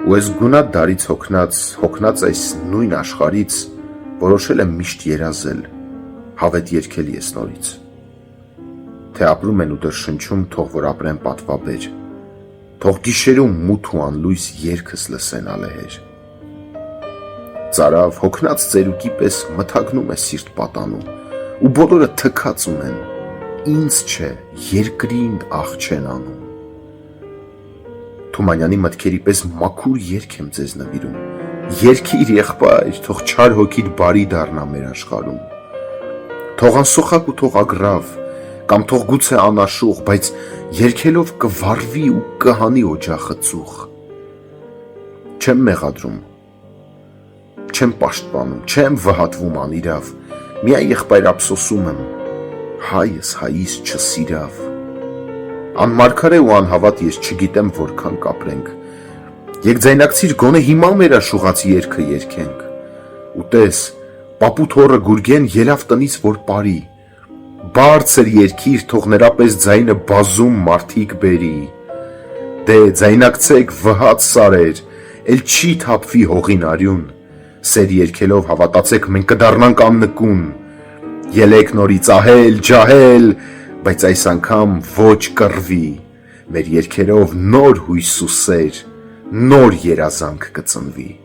ու ես գունատ դարից հոգնած այս նույն աշխարից որոշել եմ միշտ երազել, հավետ երգել ես նորից, թե ապրում են ու դեռ շնչում, թող որ ապրեն պատվաբեր, թող գիշերում մութ ու անլույս երգս լսեն ալեհեր։ Ծարավ հոգնած ծերուկի պես մթագնում է սիրտ պատանում, ու բոլորը թքած ունեն, ինձ չէ, երկրին աղ չեն անում։ Թումանյանի մտքերի պես մաքուր երգ եմ ձեզ նվիրում, երգիր եղբայր, թող չար հոգիդ բարի դառնա մեր աշխարհում, թող անսոխակ ու թող ագրավ, կամ թող գուցե անաշուխ, բայց երգելով կվառվի ու կհանի օջախը ծուխ։ Չեմ մեղադրում, չեմ պաշտպանում, չեմ վհատվում անիրավ, միայն եղբայր ափսոսում եմ, հայս հայիս չսիրավ։ Անմարգարե ու անհավատ ես չգիտեմ որքան կապրենք, եկ ձայնակցիր գոնե հիմա մեր աշուղացի երգը երգենք, ու տես, պապուտ հորը Գուրգեն ելավ տնից որ բարի, բարձր երգիր, թող նրա պես ձայնը բազում մարդիկ բերի, դե ձայնակցեք վհատ սարեր, էլ չի թափվի հողին արյուն, սեր երգելով հավատացեք մենք կդառնանք աննկուն, ելեք նորից ահել, ջահել, բայց այս անգամ ոչ կռվի, մեր երգերով նոր հույս ու սեր, նոր երազանք կծնվի։